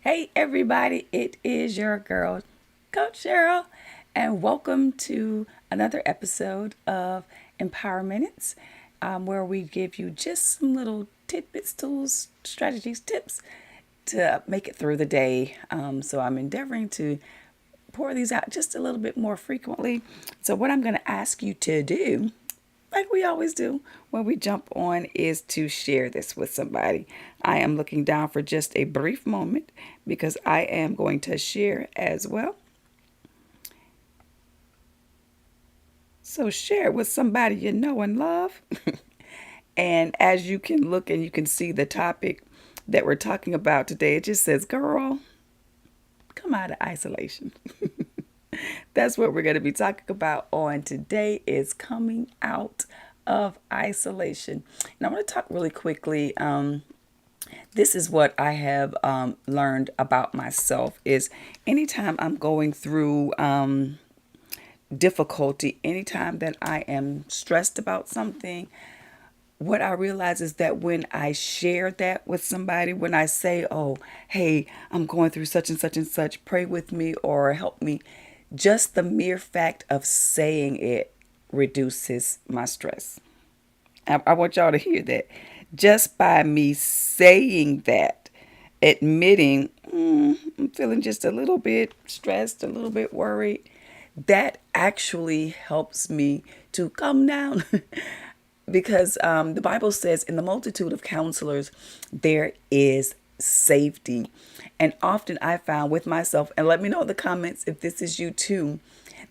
Hey, everybody, it is your girl, Coach Cheryl, and welcome to another episode of Empower Minutes, where we give you just some little tidbits, tools, strategies, tips to make it through the day. So I'm endeavoring to pour these out just a little bit more frequently. So, what I'm going to ask you to do, like we always do when we jump on, is to share this with somebody. I am looking down for just a brief moment because I am going to share as well. So share it with somebody you know and love. And as you can look and you can see the topic that we're talking about today, it just says, girl, come out of isolation. That's what we're going to be talking about on today is coming out of isolation. And I want to talk really quickly. This is what I have learned about myself is anytime I'm going through difficulty, anytime that I am stressed about something, what I realize is that when I share that with somebody, when I say, oh, hey, I'm going through such and such, pray with me or help me, just the mere fact of saying it reduces my stress. I want y'all to hear that. Just by me saying that, admitting, I'm feeling just a little bit stressed, a little bit worried, that actually helps me to calm down. Because the Bible says, in the multitude of counselors, there is safety. And often I found with myself, and let me know in the comments if this is you too,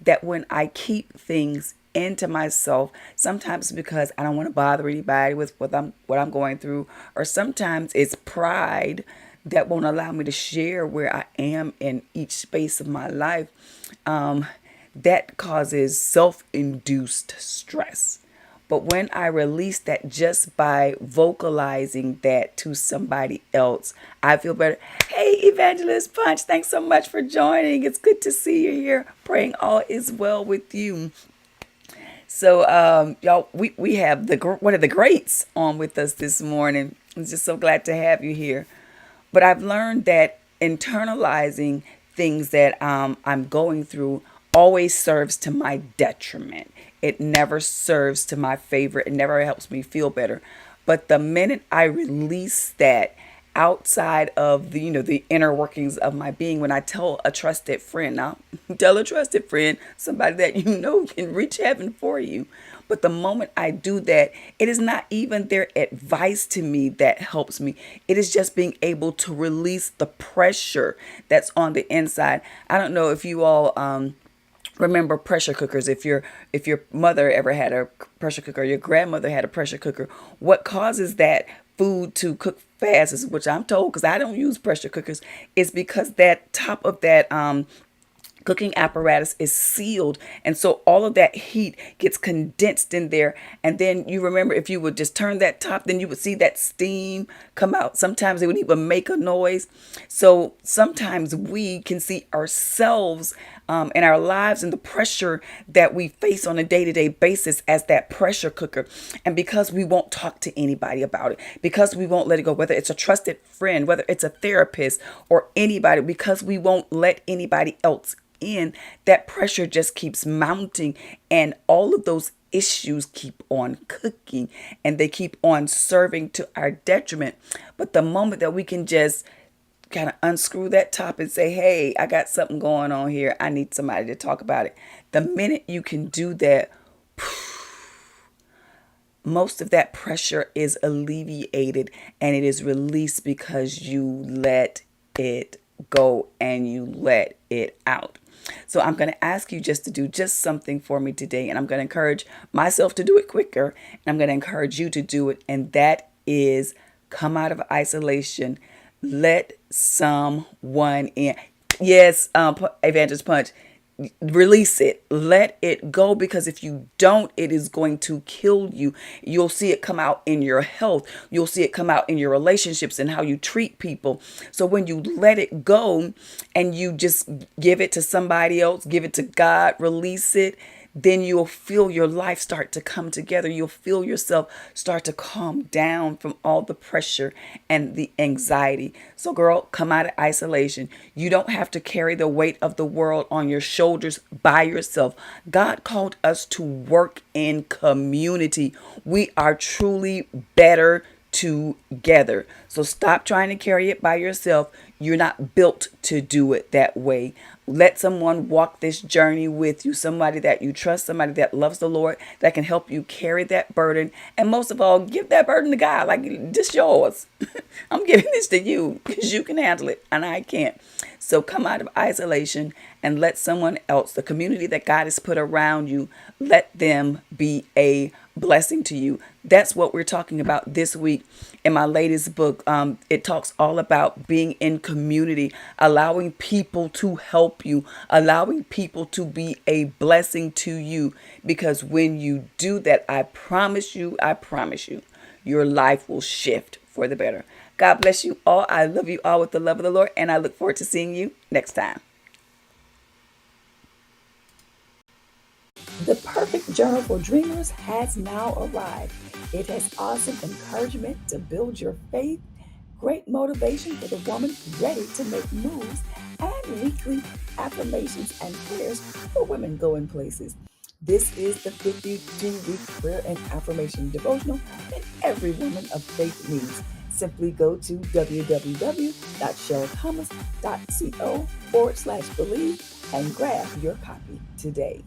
that when I keep things into myself, sometimes because I don't want to bother anybody with what I'm going through, or sometimes it's pride that won't allow me to share where I am in each space of my life, that causes self-induced stress. But when I release that just by vocalizing that to somebody else, I feel better. Hey, Evangelist Punch, thanks so much for joining. It's good to see you here. Praying all is well with you. So, y'all, we have one of the greats on with us this morning. I'm just so glad to have you here. But I've learned that internalizing things that I'm going through always serves to my detriment. It never serves to my favor. It never helps me feel better. But the minute I release that outside of the inner workings of my being, when I tell a trusted friend, now tell a trusted friend, somebody that you know can reach heaven for you. But the moment I do that, it is not even their advice to me that helps me. It is just being able to release the pressure that's on the inside. I don't know if you all remember pressure cookers. If your mother ever had a pressure cooker, your grandmother had a pressure cooker, what causes that food to cook fast, is which I'm told, because I don't use pressure cookers, is because that top of that cooking apparatus is sealed, and so all of that heat gets condensed in there. And then you remember, if you would just turn that top, then you would see that steam come out. Sometimes it would even make a noise. So sometimes we can see ourselves in our lives and the pressure that we face on a day-to-day basis as that pressure cooker. And because we won't talk to anybody about it, because we won't let it go, whether it's a trusted friend, whether it's a therapist or anybody, because we won't let anybody else in, that pressure just keeps mounting, and all of those issues keep on cooking, and they keep on serving to our detriment. But the moment that we can just kind of unscrew that top and say, hey, I got something going on here, I need somebody to talk about it, the minute you can do that, most of that pressure is alleviated, and it is released because you let it go and you let it out. So I'm going to ask you just to do just something for me today, and I'm going to encourage myself to do it quicker, and I'm going to encourage you to do it, and that is come out of isolation. Let someone in. Yes, Evangelist Punch, release it, let it go, because if you don't, it is going to kill you. You'll see it come out in your health, you'll see it come out in your relationships and how you treat people. So when you let it go and you just give it to somebody else, give it to God, release it, then you'll feel your life start to come together. You'll feel yourself start to calm down from all the pressure and the anxiety. So, girl, come out of isolation. You don't have to carry the weight of the world on your shoulders by yourself. God called us to work in community. We are truly better together. So stop trying to carry it by yourself. You're not built to do it that way. Let someone walk this journey with you, somebody that you trust, somebody that loves the Lord, that can help you carry that burden. And most of all, give that burden to God. Like, this yours. I'm giving this to you because you can handle it and I can't. So come out of isolation and let someone else, the community that God has put around you, let them be a blessing to you. That's what we're talking about this week in my latest book. It talks all about being in community, allowing people to help you, allowing people to be a blessing to you. Because when you do that, I promise you, your life will shift for the better. God bless you all. I love you all with the love of the Lord, and I look forward to seeing you next time. The perfect journal for dreamers has now arrived. It has awesome encouragement to build your faith, great motivation for the woman ready to make moves, and weekly affirmations and prayers for women going places. This is the 52-week prayer and affirmation devotional that every woman of faith needs. Simply go to www.cherylthomas.co/believe and grab your copy today.